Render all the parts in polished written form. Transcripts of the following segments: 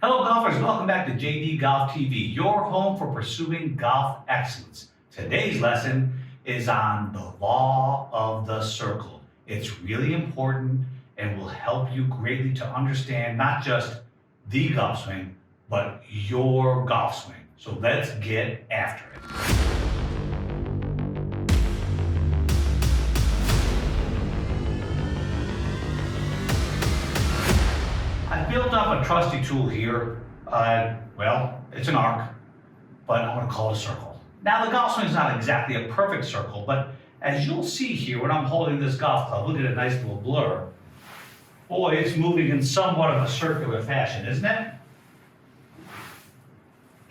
Hello golfers, welcome back to JD Golf TV, your home for pursuing golf excellence. Today's lesson is on the law of the circle. It's really important and will help you greatly to understand not just the golf swing, but your golf swing. So let's get after it. I built up a trusty tool here. It's an arc, but I'm going to call it a circle. Now, the golf swing is not exactly a perfect circle, but as you'll see here when I'm holding this golf club, look at a nice little blur. Boy, it's moving in somewhat of a circular fashion, isn't it?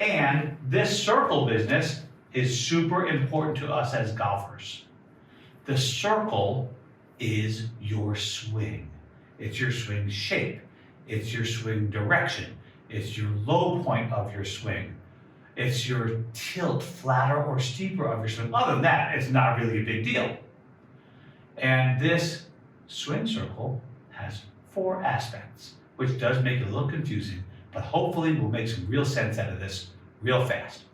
And this circle business is super important to us as golfers. The circle is your swing. It's your swing shape. It's your swing direction. It's your low point of your swing. It's your tilt, flatter or steeper of your swing. Other than that, it's not really a big deal. And this swing circle has 4 aspects, which does make it a little confusing, but hopefully we'll make some real sense out of this real fast.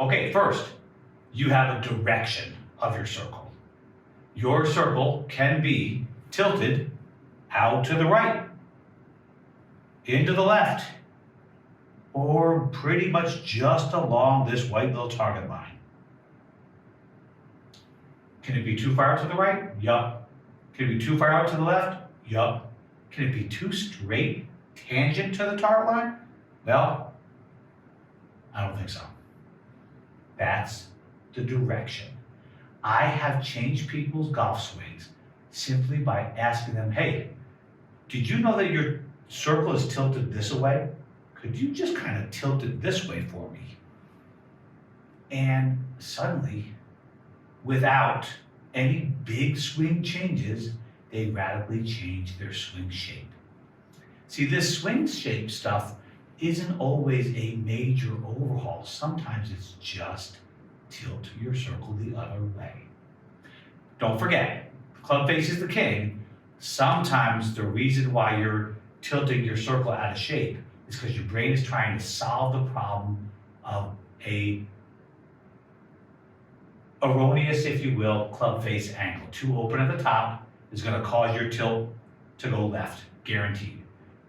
Okay, first, you have a direction of your circle. Your circle can be tilted out to the right, into the left, or pretty much just along this white little target line. Can it be too far out to the right? Yup. Can it be too far out to the left? Yup. Can it be too straight, tangent to the target line? Well, I don't think so. That's the direction. I have changed people's golf swings simply by asking them, hey, did you know that your circle is tilted this way? Could you just kind of tilt it this way for me? And suddenly, without any big swing changes, they radically change their swing shape. See, this swing shape stuff isn't always a major overhaul. Sometimes it's just tilt your circle the other way. Don't forget, club face is the king. Sometimes the reason why you're tilting your circle out of shape is because your brain is trying to solve the problem of a erroneous, if you will, club face angle. Too open at the top is going to cause your tilt to go left, guaranteed.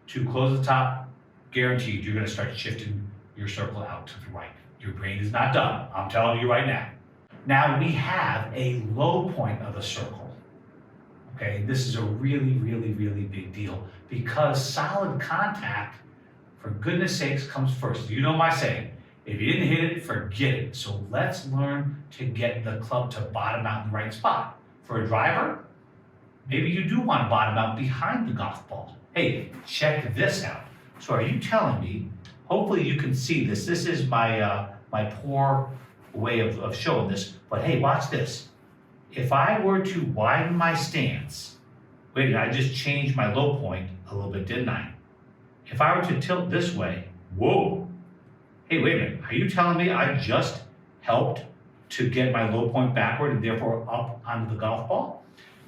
Too close at the top, guaranteed you're going to start shifting your circle out to the right. Your brain is not done, I'm telling you right now. Now we have a low point of the circle. Okay, this is a really, really, really big deal because solid contact, for goodness sakes, comes first. You know my saying, if you didn't hit it, forget it. So let's learn to get the club to bottom out in the right spot. For a driver, maybe you do want to bottom out behind the golf ball. Hey, check this out. So are you telling me, hopefully you can see this. This is my poor way of showing this, but hey, watch this. If I were to widen my stance, wait, I just changed my low point a little bit, didn't I? If I were to tilt this way, whoa. Hey, wait a minute, are you telling me I just helped to get my low point backward and therefore up onto the golf ball?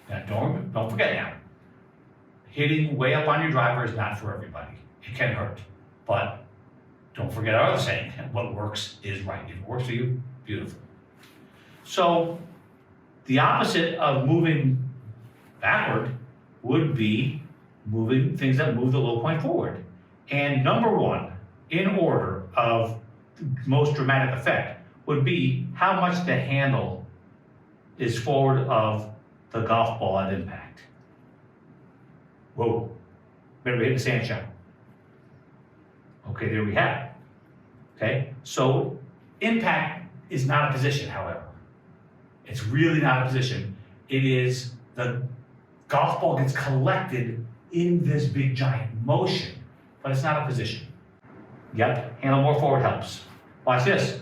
Now, don't forget now, hitting way up on your driver is not for everybody. It can hurt, but don't forget our other saying, what works is right. If it works for you, beautiful. So, the opposite of moving backward would be moving things that move the low point forward. And number 1, in order of the most dramatic effect, would be how much the handle is forward of the golf ball at impact. Whoa, better hit the sand shot. Okay, there we have it. Okay, so impact is not a position, however. It's really not a position. It is the golf ball gets collected in this big giant motion, but it's not a position. Yep, handle more forward helps. Watch this.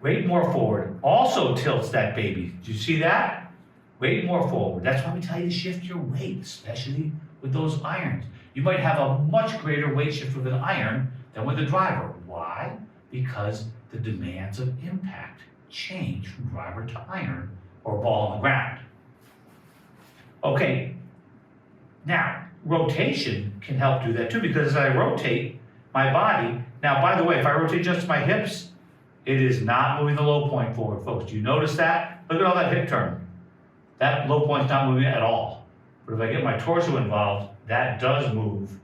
Weight more forward also tilts that baby. Did you see that? Weight more forward. That's why we tell you to shift your weight, especially with those irons. You might have a much greater weight shift with an iron than with a driver. Why? Because the demands of impact change from driver to iron or ball on the ground. Okay, now rotation can help do that too, because as I rotate, my body. Now, by the way, if I rotate just my hips, it is not moving the low point forward, folks. Do you notice that? Look at all that hip turn. That low point's not moving at all. But if I get my torso involved, that does move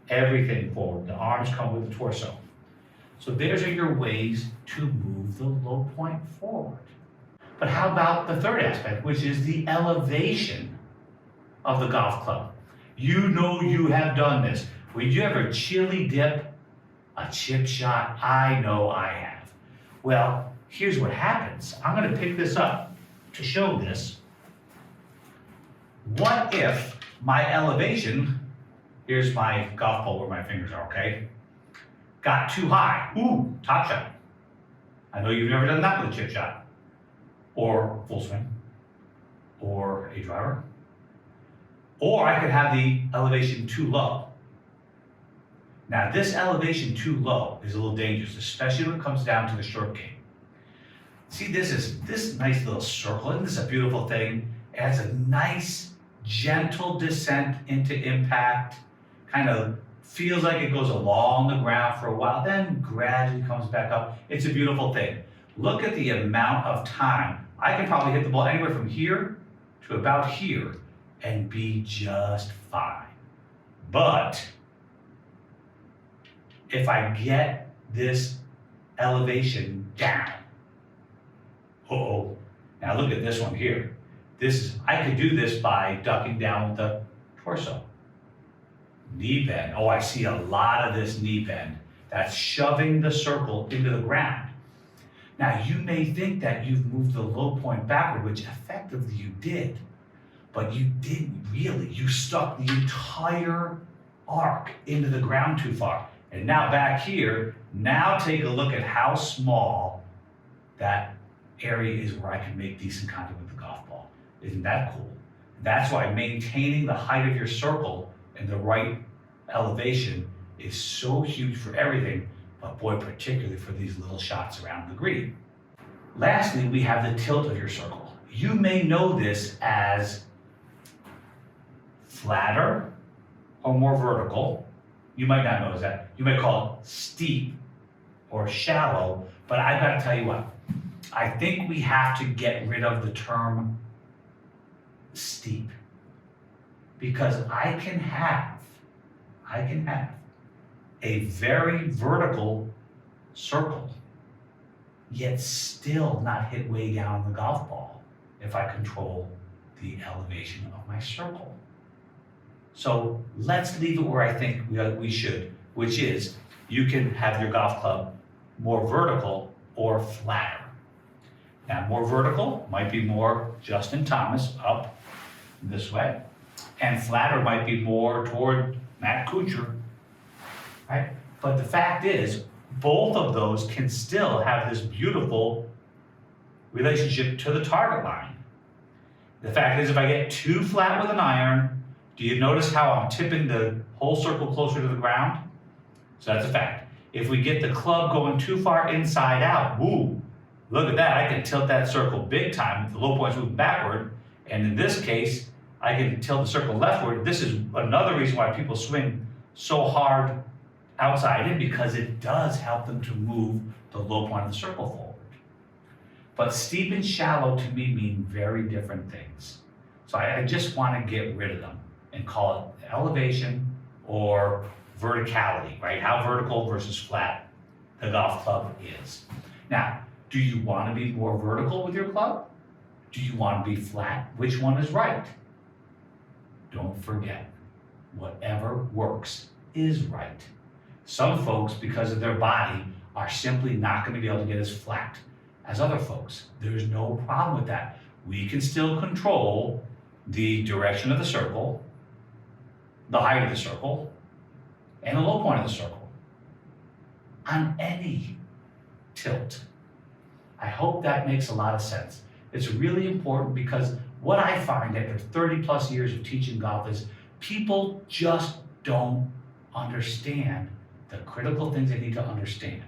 everything forward. The arms come with the torso. So there's your ways to move the low point forward. But how about the third aspect, which is the elevation of the golf club? You know you have done this. Would you ever chili dip a chip shot? I know I have. Well, here's what happens. I'm going to pick this up to show this. What if my elevation, here's my golf ball where my fingers are, okay? Got too high. Ooh, top shot. I know you've never done that with a chip shot, or full swing, or a driver. Or I could have the elevation too low. Now, this elevation too low is a little dangerous, especially when it comes down to the short game. See, this nice little circle. Isn't this a beautiful thing? It has a nice, gentle descent into impact. Kind of feels like it goes along the ground for a while, then gradually comes back up. It's a beautiful thing. Look at the amount of time. I can probably hit the ball anywhere from here to about here and be just fine. But if I get this elevation down, now look at this one here. I could do this by ducking down with the torso. Knee bend. Oh, I see a lot of this knee bend. That's shoving the circle into the ground. Now, you may think that you've moved the low point backward, which effectively you did, but you didn't really. You stuck the entire arc into the ground too far. And now back here, now take a look at how small that area is where I can make decent contact with the golf ball. Isn't that cool? That's why maintaining the height of your circle and the right elevation is so huge for everything, but boy, particularly for these little shots around the green. Lastly, we have the tilt of your circle. You may know this as flatter or more vertical. You might not know that. You might call it steep or shallow, but I've got to tell you what, I think we have to get rid of the term steep, because I can have a very vertical circle, yet still not hit way down the golf ball if I control the elevation of my circle. So let's leave it where I think we should, which is you can have your golf club more vertical or flatter. Now, more vertical might be more Justin Thomas up this way, and flatter might be more toward Matt Kuchar, right? But the fact is, both of those can still have this beautiful relationship to the target line. The fact is, if I get too flat with an iron, do you notice how I'm tipping the whole circle closer to the ground? So that's a fact. If we get the club going too far inside out, woo, look at that. I can tilt that circle big time if the low point's moving backward. And in this case, I can tilt the circle leftward. This is another reason why people swing so hard outside in, because it does help them to move the low point of the circle forward. But steep and shallow to me mean very different things. So I just want to get rid of them and call it elevation or verticality, right? How vertical versus flat the golf club is. Now, do you want to be more vertical with your club? Do you want to be flat? Which one is right? Don't forget, whatever works is right. Some folks, because of their body, are simply not going to be able to get as flat as other folks. There's no problem with that. We can still control the direction of the circle, the height of the circle, and the low point of the circle on any tilt. I hope that makes a lot of sense. It's really important, because what I find after 30 plus years of teaching golf is people just don't understand the critical things they need to understand.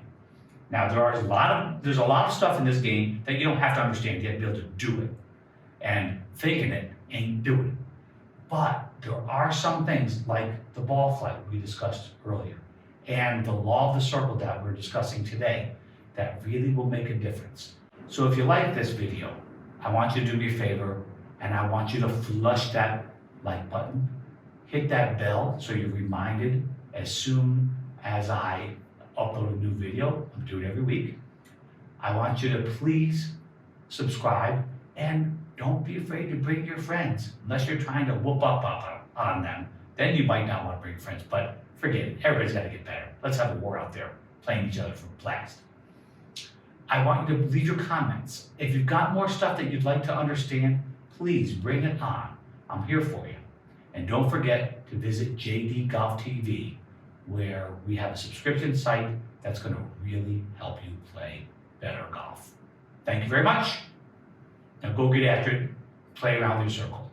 Now, there's a lot of stuff in this game that you don't have to understand. You have to be able to do it. And faking it ain't doing it. But there are some things like the ball flight we discussed earlier, and the law of the circle that we're discussing today that really will make a difference. So if you like this video, I want you to do me a favor, and I want you to flush that like button, hit that bell so you're reminded as soon as I upload a new video. I'm doing it every week. I want you to please subscribe, and don't be afraid to bring your friends, unless you're trying to whoop up on them. Then you might not want to bring friends, but forget it. Everybody's got to get better. Let's have a war out there, playing each other for blast. I want you to leave your comments. If you've got more stuff that you'd like to understand, please bring it on. I'm here for you. And don't forget to visit JD Golf TV, where we have a subscription site that's going to really help you play better golf. Thank you very much. Now go get after it. Play around your circle.